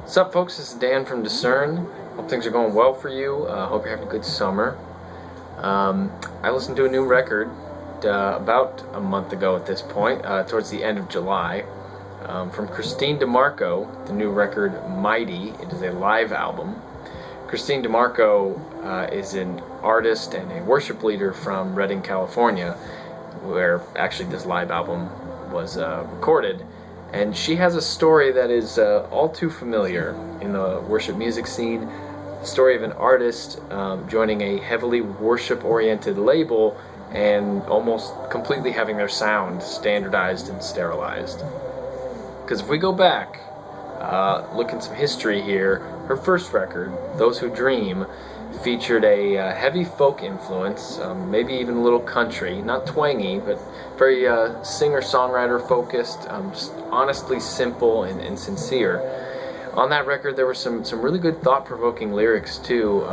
What's up, folks? This is Dan from Discern. Hope things are going well for you. Hope you're having a good summer. I listened to a new record about a month ago at this point, towards the end of July, from Kristene Dimarco, the new record Mighty. It is a live album. Kristene Dimarco is an artist and a worship leader from Redding, California, where actually this live album was recorded. And she has a story that is all too familiar in the worship music scene. The story of an artist joining a heavily worship-oriented label and almost completely having their sound standardized and sterilized. Because if we go back, look in some history here, her first record, Those Who Dream, featured a heavy folk influence, maybe even a little country, not twangy, but very singer-songwriter focused, just honestly simple and sincere. On that record there were some really good thought-provoking lyrics too,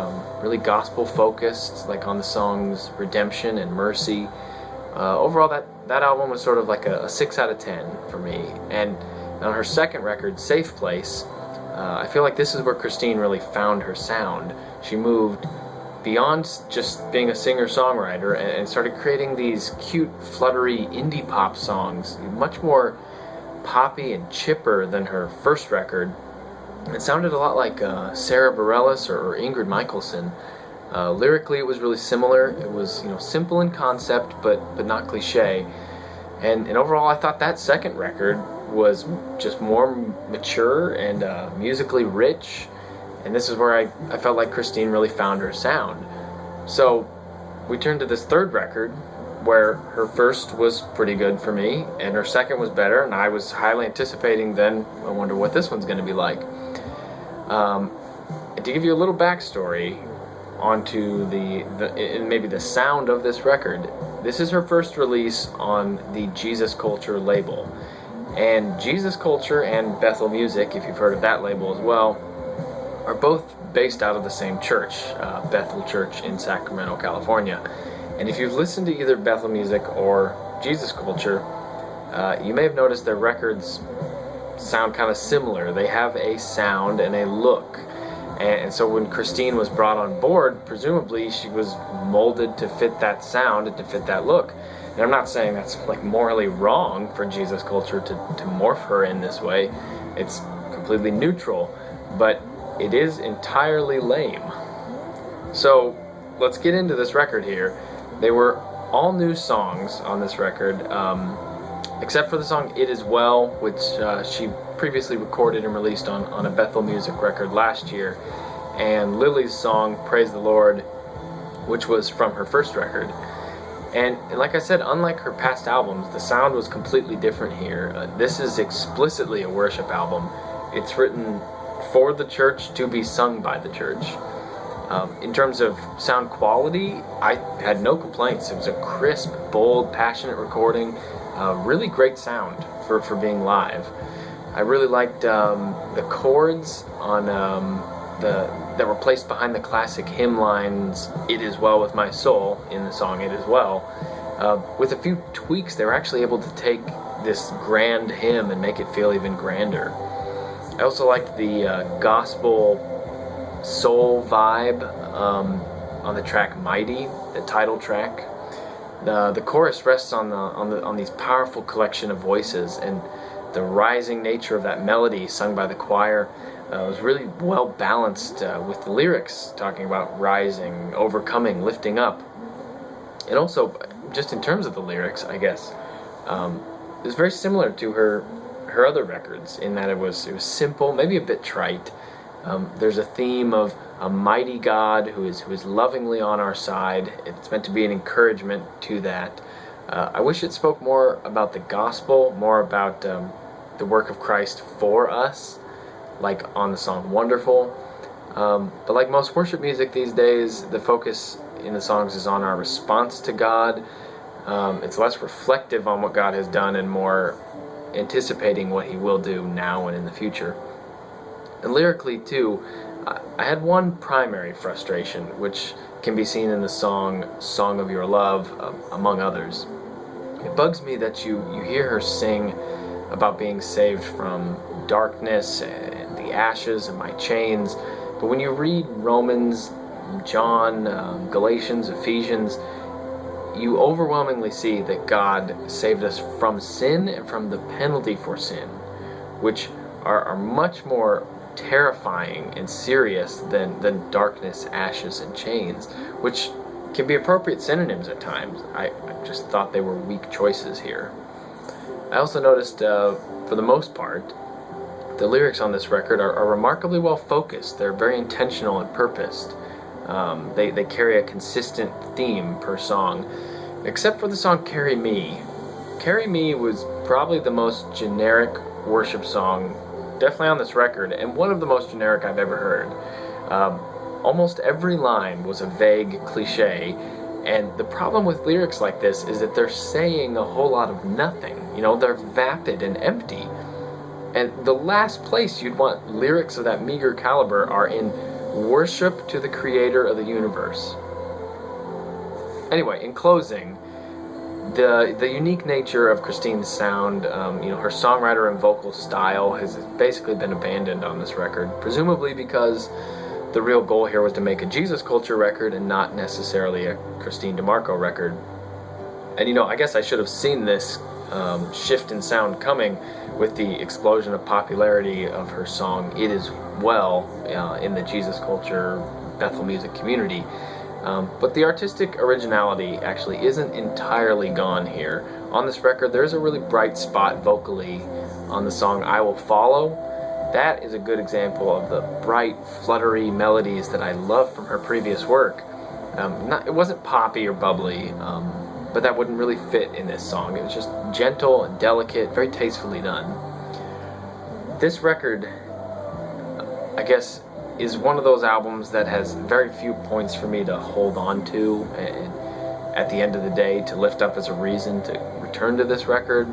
really gospel-focused, like on the songs Redemption and Mercy. Overall that album was sort of like a 6 out of 10 for me. And on her second record, Safe Place, I feel like this is where Kristene really found her sound. She moved beyond just being a singer-songwriter and started creating these cute, fluttery indie pop songs, much more poppy and chipper than her first record. It sounded a lot like Sarah Bareilles or Ingrid Michaelson. Lyrically, it was really similar. It was, simple in concept, but not cliche. And overall, I thought that second record was just more mature and musically rich. And this is where I felt like Kristene really found her sound. So we turned to this third record, where her first was pretty good for me, and her second was better, and I was highly anticipating then, I wonder what this one's going to be like. And to give you a little backstory onto maybe the sound of this record, this is her first release on the Jesus Culture label. And Jesus Culture and Bethel Music, if you've heard of that label as well, are both based out of the same church, Bethel Church in Sacramento, California. And if you've listened to either Bethel Music or Jesus Culture, you may have noticed their records sound kind of similar. They have a sound and a look. And so when Kristene was brought on board, presumably she was molded to fit that sound and to fit that look. And I'm not saying that's like morally wrong for Jesus Culture to morph her in this way. It's completely neutral, but it is entirely lame. So let's get into this record here. They were all new songs on this record, except for the song It Is Well, which she previously recorded and released on a Bethel Music record last year, and Lily's song Praise the Lord, which was from her first record. And like I said, unlike her past albums, the sound was completely different here. This is explicitly a worship album. It's written for the church, to be sung by the church. In terms of sound quality, I had no complaints. It was a crisp, bold, passionate recording. Really great sound for being live. I really liked the chords on that were placed behind the classic hymn lines, It Is Well With My Soul, in the song It Is Well. With a few tweaks, they were actually able to take this grand hymn and make it feel even grander. I also liked the gospel soul vibe on the track Mighty, the title track. The chorus rests on these powerful collection of voices, and the rising nature of that melody sung by the choir was really well balanced with the lyrics talking about rising, overcoming, lifting up. And also, just in terms of the lyrics, I guess, it was very similar to her other records in that it was simple, maybe a bit trite. There's a theme of a mighty God who is lovingly on our side. It's meant to be an encouragement to that. I wish it spoke more about the gospel, more about the work of Christ for us, like on the song Wonderful. But like most worship music these days, the focus in the songs is on our response to God. It's less reflective on what God has done and more anticipating what He will do now and in the future. And lyrically too, I had one primary frustration, which can be seen in the song Song of Your Love, among others. It bugs me that you hear her sing about being saved from darkness and the ashes and my chains. But when you read Romans, John, Galatians, Ephesians, you overwhelmingly see that God saved us from sin and from the penalty for sin, which are much more terrifying and serious than darkness, ashes, and chains, which can be appropriate synonyms at times. I just thought they were weak choices here. I also noticed, for the most part, the lyrics on this record are remarkably well focused. They're very intentional and purposed. They carry a consistent theme per song, except for the song Carry Me. Carry Me was probably the most generic worship song, definitely on this record, and one of the most generic I've ever heard. Almost every line was a vague cliche, and the problem with lyrics like this is that they're saying a whole lot of nothing. They're vapid and empty. And the last place you'd want lyrics of that meager caliber are in worship to the creator of the universe. Anyway, in closing, the unique nature of Kristene's sound, her songwriter and vocal style has basically been abandoned on this record, presumably because the real goal here was to make a Jesus culture record and not necessarily a Kristene Dimarco record. And I guess I should have seen this shift in sound coming with the explosion of popularity of her song It Is Well in the Jesus culture Bethel music community. But the artistic originality actually isn't entirely gone here. On this record, there's a really bright spot vocally on the song I Will Follow. That is a good example of the bright, fluttery melodies that I love from her previous work. It wasn't poppy or bubbly, but that wouldn't really fit in this song. It was just gentle and delicate, very tastefully done. This record, I guess, is one of those albums that has very few points for me to hold on to, and at the end of the day, to lift up as a reason to return to this record.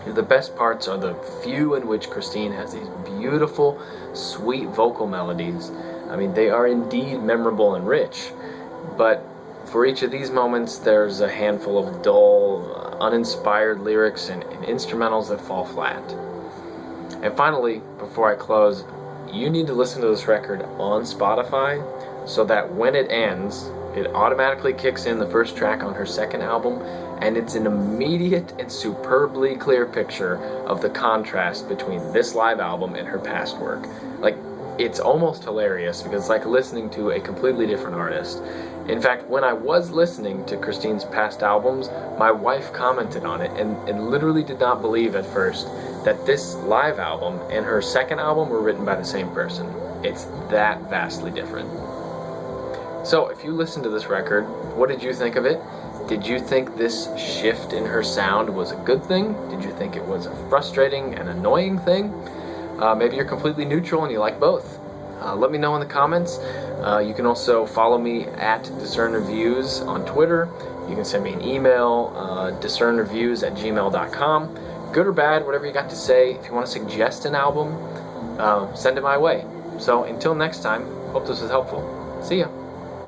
The best parts are the few in which Kristene has these beautiful, sweet vocal melodies. I mean, they are indeed memorable and rich, but for each of these moments, there's a handful of dull, uninspired lyrics and instrumentals that fall flat. And finally, before I close, you need to listen to this record on Spotify so that when it ends, it automatically kicks in the first track on her second album, and it's an immediate and superbly clear picture of the contrast between this live album and her past work. It's almost hilarious because it's like listening to a completely different artist. In fact, when I was listening to Kristene's past albums, my wife commented on it and literally did not believe at first that this live album and her second album were written by the same person. It's that vastly different. So, if you listen to this record, what did you think of it? Did you think this shift in her sound was a good thing? Did you think it was a frustrating and annoying thing? Maybe you're completely neutral and you like both. Let me know in the comments. You can also follow me at discernreviews on Twitter. You can send me an email, discernreviews@gmail.com. Good or bad, whatever you got to say. If you want to suggest an album, send it my way. So until next time, hope this was helpful. See ya.